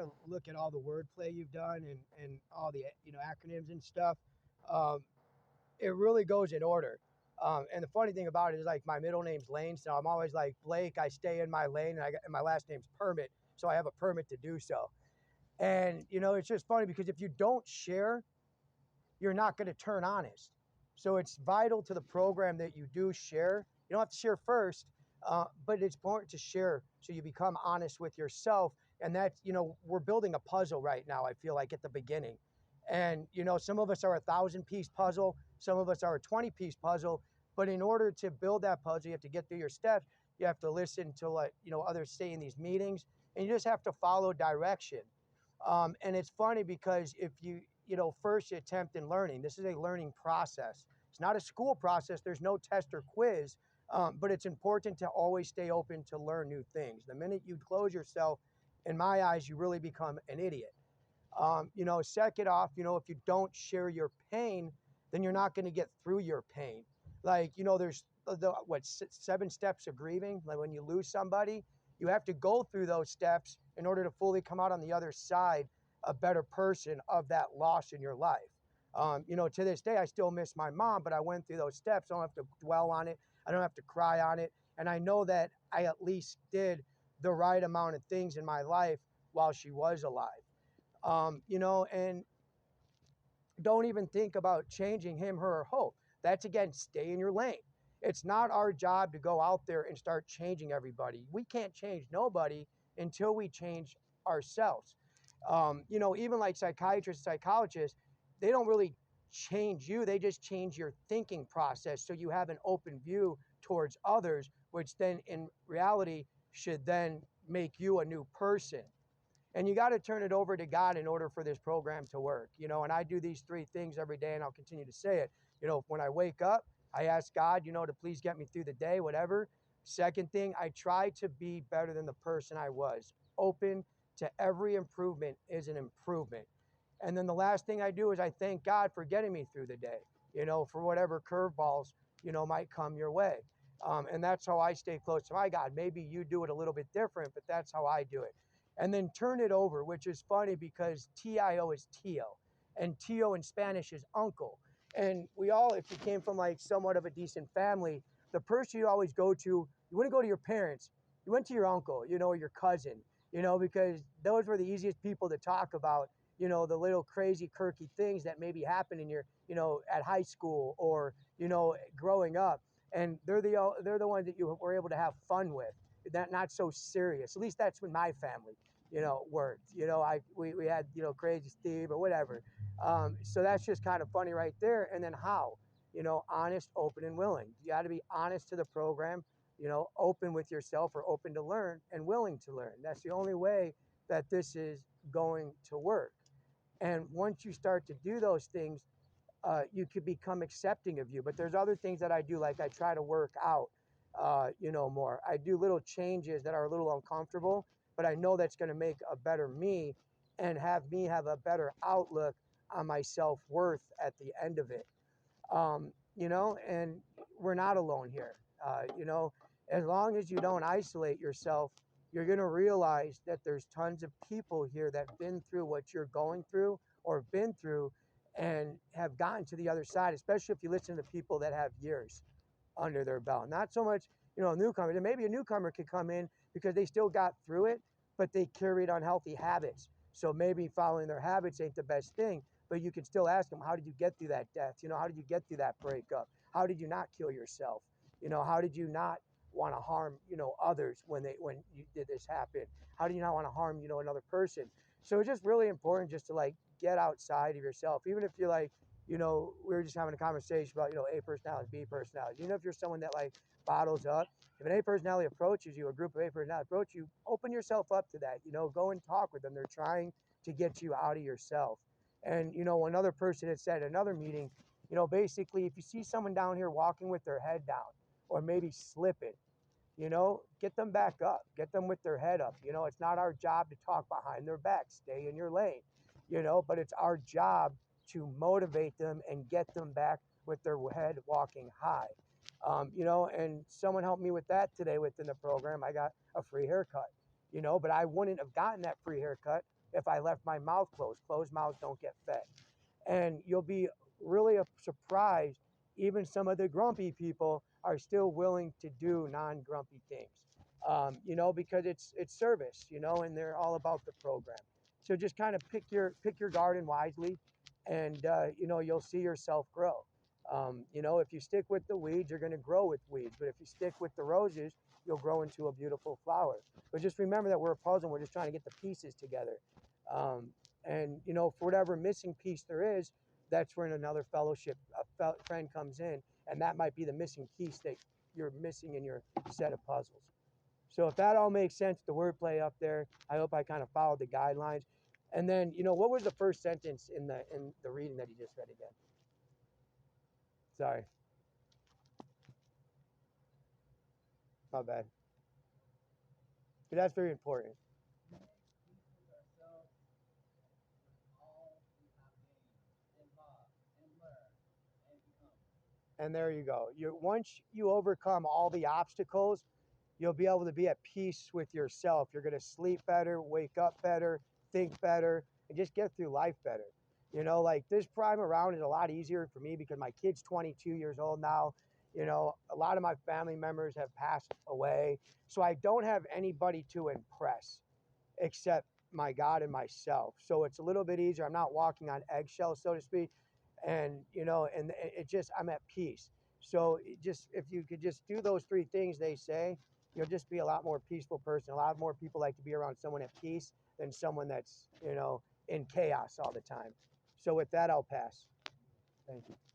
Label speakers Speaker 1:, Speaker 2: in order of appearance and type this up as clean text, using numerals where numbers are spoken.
Speaker 1: of look at all the wordplay you've done and all the acronyms and stuff. Um, it really goes in order. And the funny thing about it is like my middle name's Lane, so I'm always like Blake. I stay in my lane, and my last name's Permit, so I have a permit to do so. And it's just funny because if you don't share, you're not going to turn honest. So it's vital to the program that you do share. You don't have to share first, but it's important to share so you become honest with yourself. And that's, we're building a puzzle right now, I feel like, at the beginning. And, some of us are 1,000-piece puzzle, some of us are a 20-piece puzzle. But in order to build that puzzle, you have to get through your steps. You have to listen to what, others say in these meetings, and you just have to follow direction. And it's funny because if first attempt in learning, this is a learning process. It's not a school process. There's no test or quiz, but it's important to always stay open to learn new things. The minute you close yourself, in my eyes, you really become an idiot. Second off, if you don't share your pain, then you're not going to get through your pain. Like, there's what, 7 steps of grieving. Like when you lose somebody, you have to go through those steps in order to fully come out on the other side a better person of that loss in your life. To this day, I still miss my mom, but I went through those steps. I don't have to dwell on it. I don't have to cry on it. And I know that I at least did the right amount of things in my life while she was alive. And don't even think about changing him, her, or hope. That's, again, stay in your lane. It's not our job to go out there and start changing everybody. We can't change nobody until we change ourselves. Even like psychiatrists, psychologists, they don't really change you. They just change your thinking process so you have an open view towards others, which then in reality should then make you a new person. And you got to turn it over to God in order for this program to work. And I do these 3 things every day, and I'll continue to say it. When I wake up, I ask God, to please get me through the day, whatever. Second thing, I try to be better than the person I was. Open to every improvement is an improvement. And then the last thing I do is I thank God for getting me through the day, for whatever curveballs, might come your way. And that's how I stay close to my God. Maybe you do it a little bit different, but that's how I do it. And then turn it over, which is funny because TIO is Tio, and Tio in Spanish is uncle. And we all, if you came from like somewhat of a decent family, the person you always go to, you wouldn't go to your parents, you went to your uncle, or your cousin, because those were the easiest people to talk about, the little crazy, quirky things that maybe happen in your, at high school or, growing up. And they're the ones that you were able to have fun with. That not so serious. At least that's when my family, worked. We had, Crazy Steve or whatever. So that's just kind of funny right there. And then how? Honest, open, and willing. You got to be honest to the program, open with yourself or open to learn and willing to learn. That's the only way that this is going to work. And once you start to do those things, you could become accepting of you. But there's other things that I do, like I try to work out. More. I do little changes that are a little uncomfortable, but I know that's going to make a better me and have me have a better outlook on my self-worth at the end of it. And we're not alone here. As long as you don't isolate yourself, you're going to realize that there's tons of people here that have been through what you're going through or been through and have gotten to the other side, especially if you listen to people that have years under their belt. Not so much, a newcomer. And maybe a newcomer could come in because they still got through it, but they carried unhealthy habits. So maybe following their habits ain't the best thing, but you can still ask them, how did you get through that death? How did you get through that breakup? How did you not kill yourself? How did you not want to harm, others when you did this happen? How do you not want to harm, another person? So it's just really important just to like get outside of yourself, even if you're like, we were just having a conversation about, A personalities, B personalities. If you're someone that like bottles up, if an A personality approaches you, a group of A personalities approach you, open yourself up to that, go and talk with them. They're trying to get you out of yourself. And, another person had said at another meeting, basically if you see someone down here walking with their head down or maybe slipping, get them back up, get them with their head up. It's not our job to talk behind their back, stay in your lane, but it's our job to motivate them and get them back with their head walking high. And someone helped me with that today within the program. I got a free haircut, but I wouldn't have gotten that free haircut if I left my mouth closed. Closed mouths don't get fed. And you'll be really surprised, even some of the grumpy people are still willing to do non-grumpy things. Because it's service, and they're all about the program. So just kind of pick your garden wisely, and you'll see yourself grow. If you stick with the weeds, you're going to grow with weeds. But if you stick with the roses, you'll grow into a beautiful flower. But just remember that we're a puzzle. And we're just trying to get the pieces together. For whatever missing piece there is, that's when another fellowship, friend comes in, and that might be the missing piece that you're missing in your set of puzzles. So if that all makes sense, the wordplay up there, I hope I kind of followed the guidelines. And then, what was the first sentence in the reading that you just read again? Sorry, my bad. But that's very important. And there you go. Once you overcome all the obstacles, you'll be able to be at peace with yourself. You're going to sleep better, wake up better, think better, and just get through life better. Like this prime around is a lot easier for me because my kid's 22 years old now. A lot of my family members have passed away. So I don't have anybody to impress except my God and myself. So it's a little bit easier. I'm not walking on eggshells, so to speak. And, and it just, I'm at peace. So if you could just do those three things they say, you'll just be a lot more peaceful person. A lot more people like to be around someone at peace than someone that's, in chaos all the time. So with that, I'll pass. Thank you.